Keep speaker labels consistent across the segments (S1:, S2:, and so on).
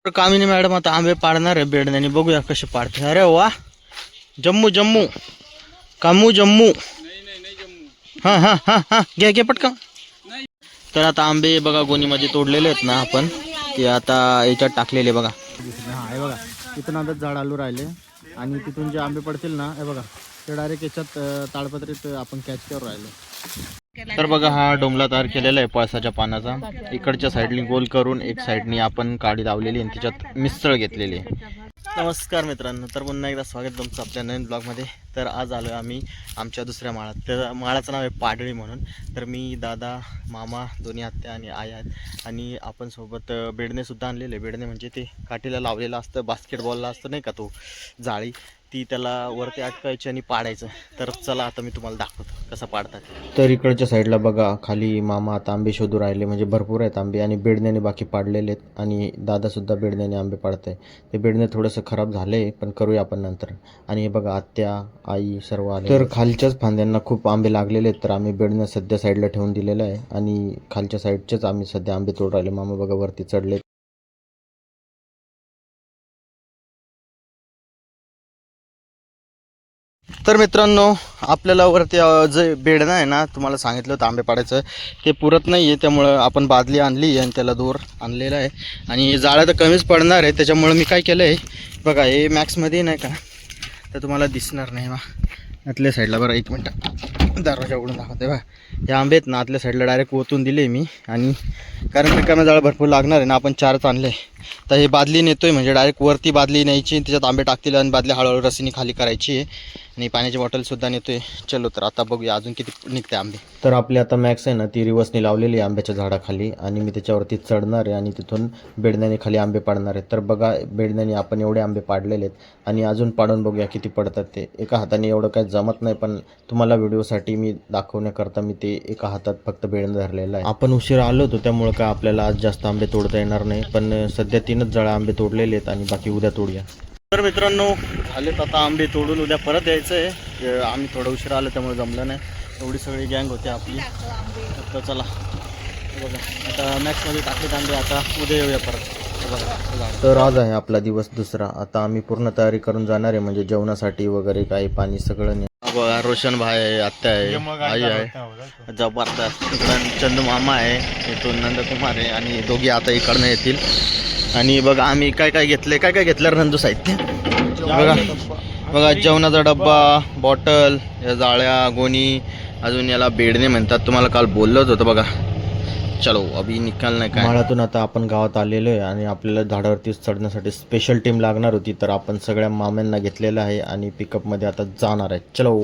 S1: तर कामिनी मॅडम आता आंबे पाडणार आहे बेडण्याने, बघूया कसे पाडते. अरे वा, जम्मू जम्मू कामू जम्मू. हां हां हां हां, घ्या घ्या पटकन. तर आता आंबे बघा गोणीमध्ये तोडलेले आहेत ना आपण, ते आता याच्यात टाकलेले बघा. हां हे बघा, तिथून आता झाड आलू राहिले आणि तिथून जे आंबे पडतील ना हे बघा, ते डायरेक्ट याच्यात ताडपत्रीत आपण कॅच करून राहिलो. तर बघा हा डोंबला तयार केलेला आहे पळसाच्या पानाचा. इकडच्या साईडनी गोल करून एक साईडनी आपण काडी लावलेली आणि त्याच्यात मिसळ घेतलेली आहे. नमस्कार मित्रांनो, तर पुन्हा एकदा स्वागत तुमचं आपल्या नवीन ब्लॉगमध्ये. तर आज आलो आम्ही आमच्या दुसऱ्या माळात. त्या माळाचं नाव आहे पाडळी म्हणून. तर मी, दादा, मामा, दोन्ही आत्या आणि आई आहेत आणि आपण सोबत बेडणेसुद्धा आणलेले. बेडणे म्हणजे ते काठीला लावलेलं असतं, बास्केटबॉलला असतं नाही का तो जाळी, ती त्याला वरती अटकायची आणि पाडायचं. तर चला आता मी तुम्हाला दाखवतो कसं पाडतात. तर इकडच्या साईडला बघा खाली मामा आता आंबे शोधू राहिले, म्हणजे भरपूर आहेत आंबे आणि बेडण्याने बाकी पाडलेले आहेत आणि दादासुद्धा बेडण्याने आंबे पाडत आहे. ते बेडणे थोडंसं खराब झाले पण करूया आपण नंतर. आणि हे बघा आत्या, आई सर्व आले. तर खालच्याच फांद्यांना खूप आंबे लागलेले आहेत, तर आम्ही बेडणं सध्या साईडला ठेवून दिलेलं आहे आणि खालच्या साईडचेच आम्ही सध्या आंबे तोड राहिले. मामा बघा वरती चढले. तर मित्रांनो, आपल्याला वरती जे बेडणं आहे ना, तुम्हाला सांगितलं होतं आंबे पाडायचं, ते पुरत नाही आहे. त्यामुळं आपण बादली आणली आणि त्याला दूर आणलेला आहे आणि जाळ्या तर कमीच पडणार आहे. त्याच्यामुळं मी काय केलं आहे बघा, हे मॅक्समध्ये नाही का, तर तुम्हाला दिसणार नाही बा आतल्या साईडला. बरं एक मिनटं दरवाजा उघडून दाखवते बा. हे आंबे आहेत ना आतल्या साईडला डायरेक्ट ओतून दिले मी, आणि कारण रिकाम्या जाळं भरपूर लागणार आहे ना, आपण 4च आणले. तर हे बादली नेतोय म्हणजे डायरेक्ट वरती बादली न्यायची, त्याच्यात आंबे टाकतील आणि बादली हळूहळू रसीने खाली करायची आहे. आणि पाण्याची बॉटलसुद्धा नेतोय. चलो तर आता बघूया अजून किती निघते आंबे. तर आपली आता मॅक्स आहे ना ती रिवर्सने लावलेली आहे आंब्याच्या झाडाखाली आणि मी त्याच्यावरती चढणार आहे आणि तिथून बेडण्याने खाली आंबे पाडणार आहे. तर बघा बेडण्याने आपण एवढे आंबे पाडलेले आहेत आणि अजून पाडून बघूया किती पडतात ते. एका हाताने एवढं काही जमत नाही, पण तुम्हाला व्हिडिओसाठी मी दाखवण्याकरता मी ते एका हातात फक्त बेडणं धरलेलं आहे. आपण उशिरा आलो होतो त्यामुळं काय आपल्याला आज जास्त आंबे तोडता येणार नाही, पण सध्या 3च जाळा आंबे तोडलेले आहेत आणि बाकी उद्या तोडूया. तर मित्रांनो, झालेत आता आंबे तोडून, उद्या परत यायचं आहे. आम्ही थोडं उशिरा आलं त्यामुळे जमलं नाही. एवढी सगळी गँग होती आपली. तर चला बघा, आता मॅक्समध्ये टाकलेत आंबे, आता उद्या येऊया परत बघा. तर आज आहे आपला दिवस दुसरा. आता आम्ही पूर्ण तयारी करून जाणार आहे, म्हणजे जेवणासाठी वगैरे काही पाणी सगळं. बघा रोशन भाई आहे, आत्या आहे, आई आहे, जबरदस्त. तिकडं चंदू मामा आहे, इथून नंदकुमार आहे आणि दोघी आता इकडनं येतील. आणि बघा आम्ही काय काय घेतलं, काय काय घेतलं नंदू साहित्य बघा. बघा जेवणाचा डब्बा, बॉटल, या जाळ्या, गोणी, अजून याला बेडणे म्हणतात, तुम्हाला काल बोललोच होतं बघा. चलो अभी निकाल नाही काय. माळातून आता आपण गावात आलेलो आहे आणि आपल्याला झाडावरती चढण्यासाठी स्पेशल टीम लागणार होती, तर आपण सगळ्या मामांना घेतलेलं आहे आणि पिकअपमध्ये आता जाणार आहे. चलो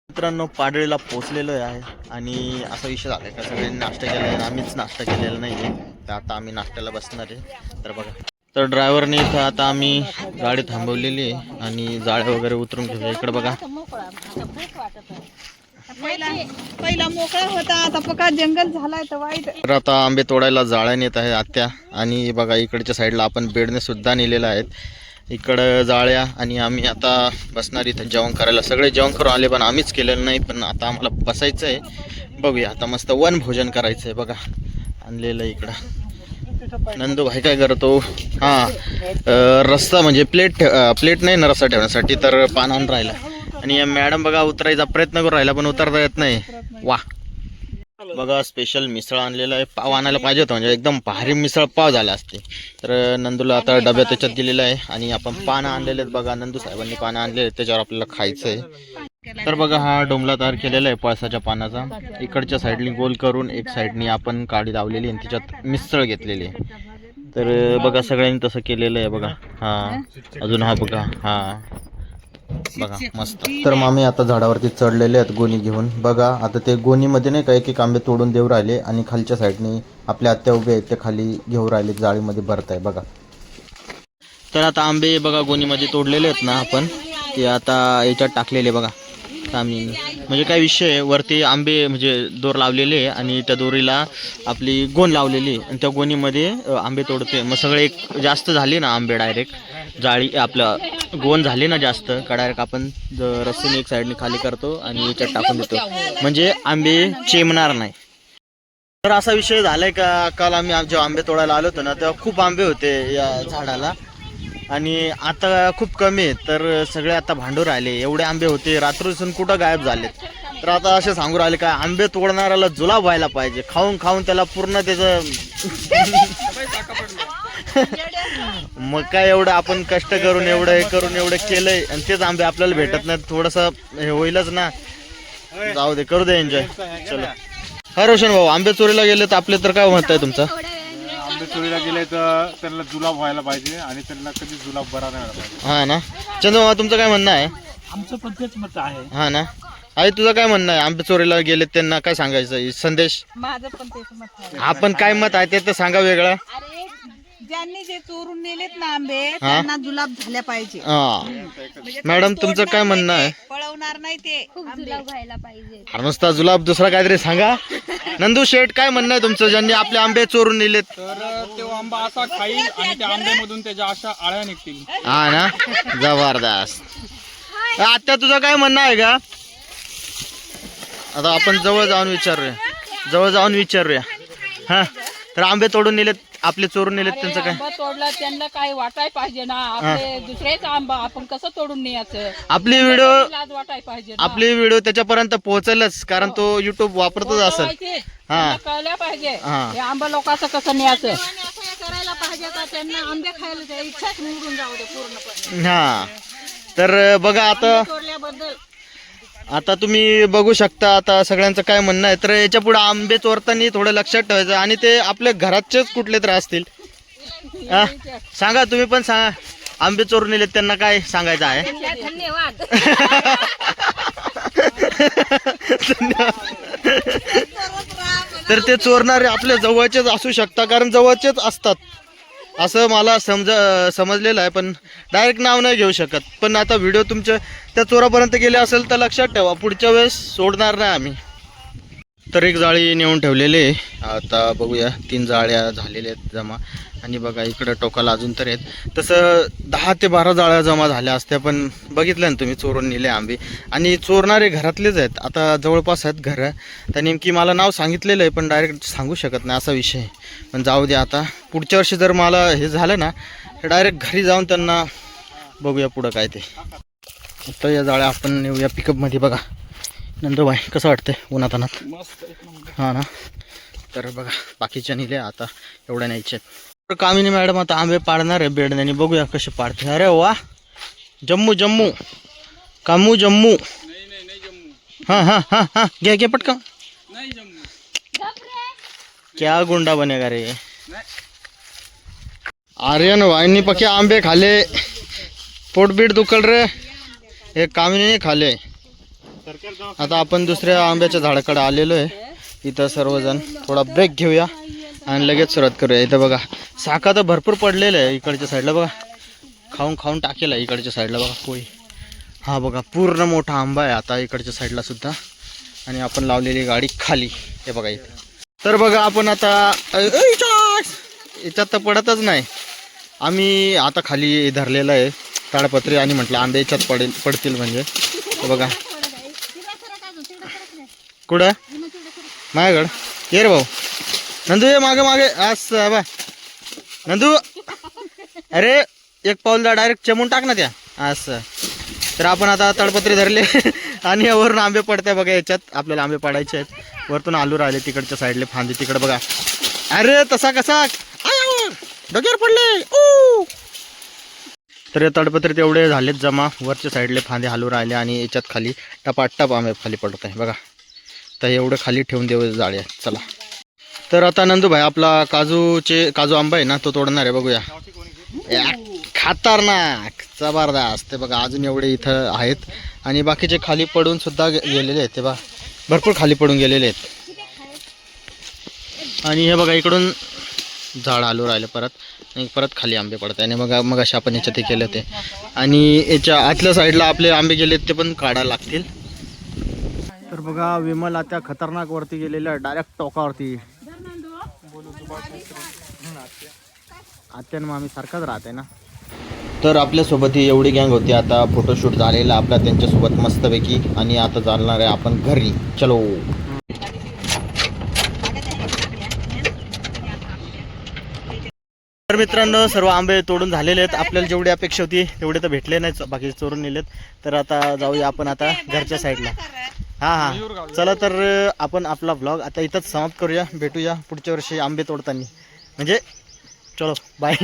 S1: मित्रांनो, पाडळीला पोचलेलो आहे आणि असा विषय झाला आहे का सगळ्यांनी नाश्ता केला आहे, आम्हीच नाश्ता केलेला नाही आहे. तर आता आम्ही नाश्त्याला बसणार आहे. तर बघा, तर ड्रायव्हरने इथं आता आम्ही गाडी थांबवलेली आहे आणि जाळ्या वगैरे उतरून घेऊया. इकडे बघा,
S2: पहिला मोकळा होता, आता पका जंगल झालाय तर वाईट.
S1: तर आता आंबे तोडायला जाळ्या नेत आहे आत्या. आणि बघा इकडच्या साईडला आपण बेडणे सुद्धा नेलेलं आहेत. इकडं जाळ्या आणि आम्ही आता बसणार इथं जेवण करायला. सगळे जेवण करून आले पण आम्हीच केलेलं नाही, पण आता आम्हाला बसायचं आहे. बघूया आता मस्त वन भोजन करायचं आहे. बघा आणलेलं इकडं नंदू भाई काय करतो, हां रस्सा म्हणजे प्लेट नाही ना रस्सा ठेवण्यासाठी, तर पान आणून राहिला. आणि मॅडम बघा उतरायचा प्रयत्न करू राहिला पण उतरता येत नाही. वा बघा स्पेशल मिसळ आणलेलं आहे. पाव आणायला पाहिजे होतं, म्हणजे एकदम भारी मिसळ पाव झाला असते. तर नंदूला आता डब्यात त्याच्यात दिलेलं आहे आणि आपण पानं आणलेले आहेत. बघा नंदू साहेबांनी पानं आणलेले आहेत, त्याच्यावर आपल्याला खायचं आहे. तर बघा हा डोंबला तयार केलेला आहे पळसाच्या पानाचा. इकडच्या साईडनी गोल करून एक साईडनी आपण काडी लावलेली आणि त्याच्यात मिसळ घेतलेली आहे. तर बघा सगळ्यांनी तसं केलेलं आहे बघा. हां अजून हा बघा, हां बघा मस्त. तर मामी आता झाडावरती चढलेले आहेत गोणी घेऊन. बघा आता ते गोणीमध्ये नाही का एक एक आंबे तोडून देऊ राहिले आणि खालच्या साईडने आपल्या आत्या उभे आहेत, ते खाली घेऊ राहिले, जाळीमध्ये भरत आहे बघा. तर आता आंबे बघा गोणीमध्ये तोडलेले आहेत ना आपण, ते आता याच्यात टाकलेले बघा कामिनी. म्हणजे काय विषय आहे, वरती आंबे म्हणजे दोर लावलेले आहे आणि त्या दोरीला आपली गोण लावलेली आणि त्या गोणीमध्ये आंबे तोडते. मग सगळे एक जास्त झाले ना आंबे, डायरेक्ट जाळी आपलं गोण झाली ना जास्त का, डायरेक्ट आपण रस्सीने एक साईडने खाली करतो आणि याच्यात टाकून देतो, म्हणजे आंबे चेमणार नाही. तर असा विषय झालाय का, काल आम्ही जेव्हा आंबे तोडायला आलो होतो ना तेव्हा खूप आंबे होते या झाडाला आणि आता खूप कमी आहेत. तर सगळे आता भांडू राहिले, एवढे आंबे होते रात्रीपासून कुठं गायब झालेत. तर आता असे सांगू राहिले का आंबे तोडणाऱ्याला जुलाब व्हायला पाहिजे, खाऊन खाऊन त्याला पूर्ण त्याचं मग काय एवढं आपण कष्ट करून एवढं हे करून एवढं केलंय आणि तेच आंबे आपल्याला भेटत नाही, थोडंसं हे होईलच ना. जाऊ दे, करू दे एन्जॉय. चलो. हा रोशन भाऊ, आंबे चोरीला गेले तर आपले तर काय म्हणताय तुमचं?
S3: आंबे चोरीला गेले तर त्यांना जुलाब व्हायला पाहिजे आणि त्यांना कधी जुलाब बरा नाही व्हायला पाहिजे.
S1: हा ना. चंदू मामा, तुमचं काय म्हणणं आहे?
S3: आमचं पण तेच मत आहे.
S1: हा ना. आई, तुझं काय म्हणणं आहे? आंबे चोरीला गेले त्यांना काय सांगायचं संदेश?
S2: माझं पण तेच मत आहे.
S1: आपण काय मत आहे ते तर सांगा वेगळं.
S2: ज्यांनी जे चोरून नेलेत ना आंबे त्यांना जुलाब झाल्या पाहिजे.
S1: हा.
S2: म्हणजे
S1: मॅडम, तुमचं काय म्हणणं आहे?
S2: पळवणार नाही ते
S4: जुलाब व्हायला पाहिजे.
S1: अरे नुसता जुलाब, दुसरा काहीतरी सांगा. नंदू शेठ, काय म्हणणं आहे तुमचं ज्यांनी आपले आंबे चोरून नेलेत?
S3: तर तो आंबा असा खाईल आणि त्या आंब्यामधून त्याच्या अशा आळ्या निघतील.
S1: हा ना. जबरदस्त. आता तुझं काय म्हणणं आहे का? आता आपण जवळ जाऊन विचारूया. हा. तर आंबे तोडून नेलेत, आपले चोरून नेलेत, त्यांचं काय?
S5: आंबा तोडला त्यांना काय वाटाय पाहिजे ना. आपले दुसरेच आंबा आपण कसं तोडून न्यायचं,
S1: आपली व्हिडिओ
S5: लाज वाटाय पाहिजे ना.
S1: आपली व्हिडिओ त्याच्यापर्यंत पोहोचेलच, कारण तो युट्यूब वापरतच असेल.
S5: त्यांना कळल्या पाहिजे
S1: हा.
S5: हे आंबा लोकांचं कसं न्यायचं.
S4: करायला पाहिजे का त्यांना आंबे खायला इच्छाच निवडून जाऊ दे पूर्णपणे.
S1: हा. तर बघा आता तुम्ही बघू शकता आता सगळ्यांचं काय म्हणणं आहे. तर याच्या पुढे आंबे चोरताना थोडं लक्षात ठेवायचं आणि ते आपल्या घराचेच कुठले तर असतील. हा? सांगा, तुम्ही पण सांगा, आंबे चोरून नेलेत त्यांना काय सांगायचं आहे?
S4: धन्यवाद.
S1: तर ते चोरणारे आपल्या जवळचेच असू शकतात, कारण जवळचेच असतात असं मला समजलेलं आहे. पण डायरेक्ट नाव नाही घेऊ शकत. पण आता व्हिडिओ तुमच्या त्या चोरापर्यंत गेले असेल तर लक्षात ठेवा, पुढच्या वेळेस सोडणार नाही आम्ही. तर एक जाळी नेऊन ठेवलेली आहे. आता बघूया, 3 जाळ्या झालेल्या आहेत जमा. आणि बघा इकडं टोकाला अजून तर आहेत. तसं 10 ते 12 जाळ्या जमा झाल्या असत्या, पण बघितलं ना तुम्ही, चोरून नेले आंबे. आणि चोरणारे घरातलेच आहेत, आता जवळपास आहेत घरं. तर नेमकी मला नाव सांगितलेलं आहे, पण डायरेक्ट सांगू शकत नाही असा विषय आहे. पण जाऊ दे, आता पुढच्या वर्षी जर मला हे झालं ना तर डायरेक्ट घरी जाऊन त्यांना बघूया पुढं काय ते. आता या जाळ्या आपण नेऊया पिकअपमध्ये. बघा नंदूबाई, कसं वाटतंय उन्हातानात? हां ना. तर बघा बाकीच्या नेले, आता एवढ्या न्यायच्या आहेत. तर कामिनी मॅडम आता आंबे पाडणार आहे बेडण्याने, बघूया कसे पाडते. अरे वा, जम्मू कामू जम्मू. हां हां हां हां, घे पटकन. क्या गुंडा बनेगा रे. आर्यन वाईनी पक्के आंबे खाले, पोटबीट दुखल रे. हे कामिनीने खाले. आता आपण दुसऱ्या आंब्याच्या झाडाकडे आलेलो आहे. इथं सर्वजण थोडा ब्रेक घेऊया आणि लगेच सुरुवात करूया. इथं बघा साखा तर भरपूर पडलेलं आहे इकडच्या साईडला. बघा खाऊन टाकेला इकडच्या साईडला. बघा पोळी. हा बघा पूर्ण मोठा आंबा आहे आता इकडच्या साईडला सुद्धा. आणि आपण लावलेली गाडी खाली, हे बघा इथं. तर बघा आपण आता याच्यात तर पडतच नाही. आम्ही आता खाली धरलेलं आहे ताडपत्री आणि म्हटलं आंबे याच्यात पडतील म्हणजे. बघा कुठं माझ्याकडं ये रे भाऊ. नंदू ये मागे असं बा. नंदू, अरे एक पाऊल दा, डायरेक्ट चमून टाक ना त्या असं. तर आपण आता तडपत्री धरले आणि वरून आंबे पडते बघा. याच्यात आपल्याला आंबे पाडायचे आहेत. वरतून आलू राहिले तिकडच्या साईडले फांदी तिकडे बघा. अरे तसा कसा डोक्यावर पडले. तर या तडपत्रीत एवढे झालेत जमा. वरच्या साईडले फांदे हालू राहिले आणि याच्यात खाली टपाटप आंबे खाली पडत आहे बघा. तर एवढं खाली ठेवून देऊ जाळ्या. चला. तर आता नंदूभाई आपला काजू आंबा आहे ना तो तोडणार आहे. बघूया. खतरनाक जबरदस्त. ते बघा अजून एवढे इथं आहेत आणि बाकीचे खाली पडून सुद्धा गेलेले आहेत. ते बघा भरपूर खाली पडून गेलेले आहेत. आणि हे बघा इकडून झाड आलू राहिले परत आणि परत खाली आंबे पडत आहे. आणि मग असे आपण याच्यात केले होते. आणि याच्या आतल्या साईडला आपले आंबे गेलेत ते पण काढायला लागतील. तर बघा विमल आता खतरनाक वरती गेलेलं आहे, डायरेक्ट टोकावरती. आत्यान मामी सारखाच राहते ना. तर आपल्यासोबत ही एवढी गँग होती. आता फोटोशूट झालेला आपला त्यांच्यासोबत मस्तपैकी. आणि आता जाणार आहे आपण घरी. चलो. तर मित्रांनो सर्व आंबे तोडून झालेले आहेत. आपल्याला जेवढी अपेक्षा होती तेवढे तर भेटले नाहीत, बाकी चोरून नेलेत. तर आता जाऊया आपण आता घरच्या साईडला. हां चला तर आपण आपला व्लॉग आता इथंच समाप्त करूया. भेटूया पुढच्या वर्षी आंबे तोडताना. म्हणजे चलो बाय.